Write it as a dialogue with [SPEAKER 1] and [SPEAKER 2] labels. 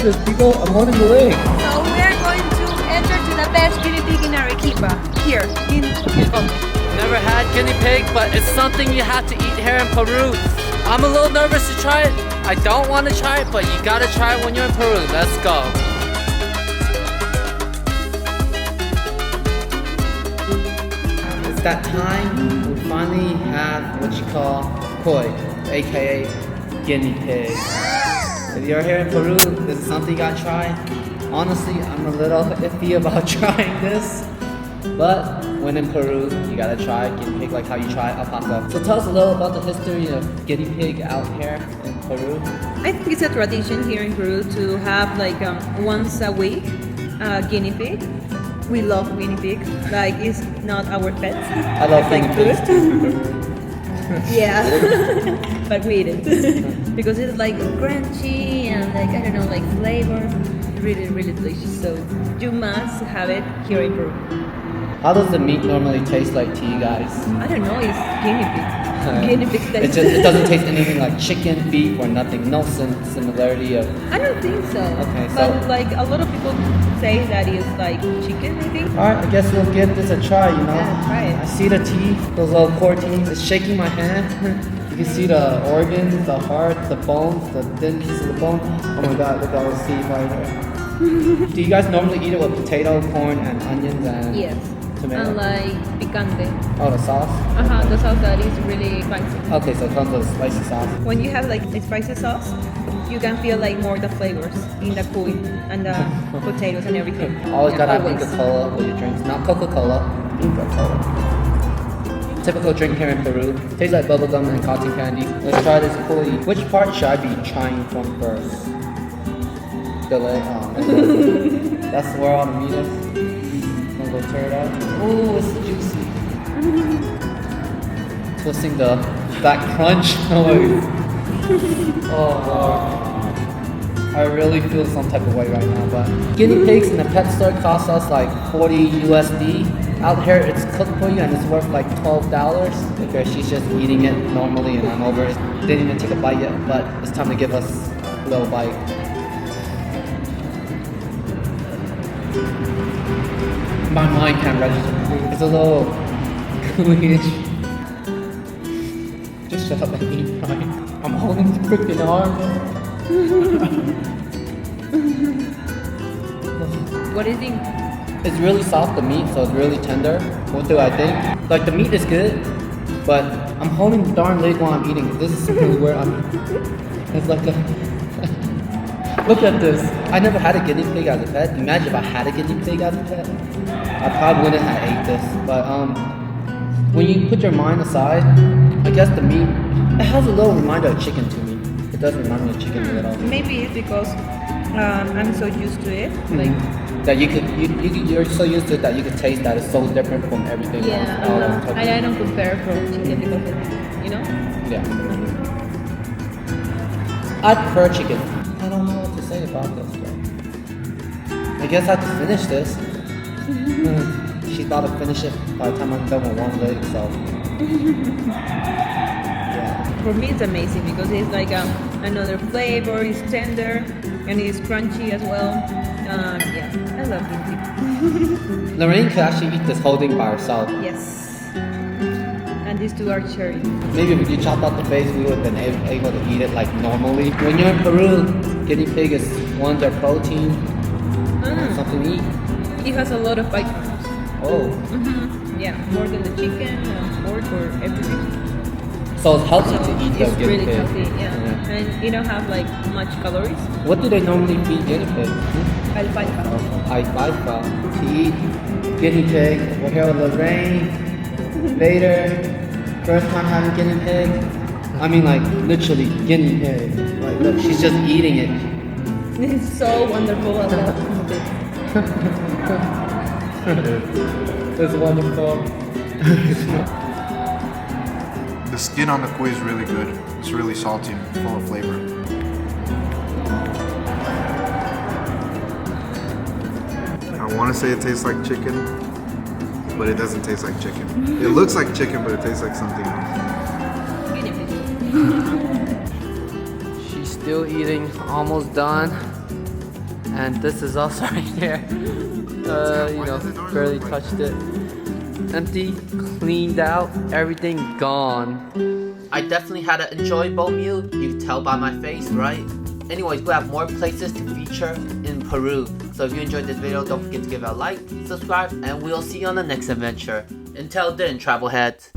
[SPEAKER 1] this, people. I'm holding the leg.
[SPEAKER 2] So we are going to enter to the best guinea pig in Arequipa, here in Peru.
[SPEAKER 3] Never had guinea pig, but it's something you have to eat here in Peru. I'm a little nervous to try it. I don't want to try it, but you gotta try it when you're in Peru. Let's go.
[SPEAKER 1] It's that time we finally have what you call CUY, aka guinea pig. If you're here in Peru, this is something you gotta try. Honestly, I'm a little iffy about trying this, but when in Peru, you gotta try guinea pig like how you try alpaca. So tell us a little about the history of guinea pig out here in Peru.
[SPEAKER 2] I think it's a tradition here in Peru to have like once a week guinea pig. We love guinea pig. Like it's not our pets.
[SPEAKER 1] I love
[SPEAKER 2] it's like
[SPEAKER 1] guinea
[SPEAKER 2] food. Yeah, but we eat it because it's like crunchy and like I don't know, like flavor. Really, really delicious. So you must have it here in Peru.
[SPEAKER 1] How does the meat normally taste like to you guys?
[SPEAKER 2] I don't know. It's guinea pig. Guinea pig taste.
[SPEAKER 1] It doesn't taste anything like chicken, beef, or nothing. No similarity of.
[SPEAKER 2] I don't think so.
[SPEAKER 1] Okay, so
[SPEAKER 2] but like a lot of people say that it's like chicken. I think.
[SPEAKER 1] all right, I guess we'll give this a try. You know,
[SPEAKER 2] Yeah, try it.
[SPEAKER 1] I see the teeth, those little core teeth. It's shaking my hand. You can see the organs, the heart, the bones, the thin piece of the bone. Oh my God, look at all the teeth right here. Do you guys normally eat it with potato, corn, and onions and
[SPEAKER 2] Yes.
[SPEAKER 1] tomato?
[SPEAKER 2] And like picante.
[SPEAKER 1] Oh, the sauce.
[SPEAKER 2] The sauce that is really spicy.
[SPEAKER 1] Okay, so it comes with spicy sauce.
[SPEAKER 2] When you have like a spicy sauce, you can feel like more the flavors in the cuy and the potatoes and everything.
[SPEAKER 1] Always gotta have
[SPEAKER 2] always.
[SPEAKER 1] Inca Cola with your drinks. Not Coca-Cola, Inca Cola. Typical drink here in Peru. Tastes like bubblegum and cotton candy. Let's try this cuy. Which part should I be trying from first? The leg? Oh, that's where all the meat is. I'm gonna go tear it out. Oh, it's juicy. Twisting that crunch noise. Oh, Lord. I really feel some type of way right now, but guinea pigs in the pet store cost us like 40 USD. Out here, it's cooked for you and it's worth like $12 because she's just eating it normally and I'm over it. Didn't even take a bite yet, but it's time to give us a little bite. My mind can't register. It's a little cooish. Just shut up and eat, right? I'm holding the freaking arm.
[SPEAKER 2] What do you think?
[SPEAKER 1] It's really soft, the meat, so it's really tender. What do I think? Like, the meat is good, but I'm holding the darn leg while I'm eating it. This is really where it's like a... Look at this. I never had a guinea pig as a pet. Imagine if I had a guinea pig as a pet. I probably wouldn't have ate this. But when you put your mind aside, I guess the meat, it has a little reminder of chicken to me. It does remind me of chicken a little.
[SPEAKER 2] Maybe it's because I'm so used to it. Like
[SPEAKER 1] that you're so used to it that you could taste that it's so different from everything
[SPEAKER 2] yeah,
[SPEAKER 1] else.
[SPEAKER 2] I don't compare from chicken because of, you know.
[SPEAKER 1] Yeah. I prefer chicken. I don't know what to say about this though. I guess I have to finish this. She thought to finish it by the time I'm done with one leg, so. Yeah.
[SPEAKER 2] For me, it's amazing because it's like another flavor. It's tender and it's crunchy as well. Yeah, I love guinea pig.
[SPEAKER 1] Lorraine could actually eat this whole thing by herself.
[SPEAKER 2] Yes. And these two are cherry.
[SPEAKER 1] Maybe if you chop out the face, we would have been able to eat it like normally. When you're in Peru, guinea pig is one of their protein, something to eat.
[SPEAKER 2] It has a lot of vitamins.
[SPEAKER 1] Oh.
[SPEAKER 2] Yeah, more than the chicken, pork, or everything.
[SPEAKER 1] So it's healthy
[SPEAKER 2] So
[SPEAKER 1] to eat
[SPEAKER 2] it's
[SPEAKER 1] the guinea
[SPEAKER 2] really
[SPEAKER 1] pig.
[SPEAKER 2] healthy, yeah. And you don't have like much calories.
[SPEAKER 1] What do they normally feed guinea pig?
[SPEAKER 2] Alfalfa.
[SPEAKER 1] Alfalfa. To eat guinea pig. We're here with Lorraine. Later. First time having guinea pig. I mean like literally guinea pig. Like look, she's just eating it.
[SPEAKER 2] It's so wonderful. I love it.
[SPEAKER 1] It's wonderful.
[SPEAKER 4] The skin on the cuy is really good. It's really salty and full of flavor. I want to say it tastes like chicken, but it doesn't taste like chicken. It looks like chicken, but it tastes like something else.
[SPEAKER 2] Guinea pig.
[SPEAKER 3] She's still eating, almost done. And this is also right here. You know, barely touched it. Empty, cleaned out, everything gone. I definitely had an enjoyable meal. You can tell by my face, right? Anyways, we have more places to feature in Peru. So if you enjoyed this video, don't forget to give it a like, subscribe, and we'll see you on the next adventure. Until then, travel heads.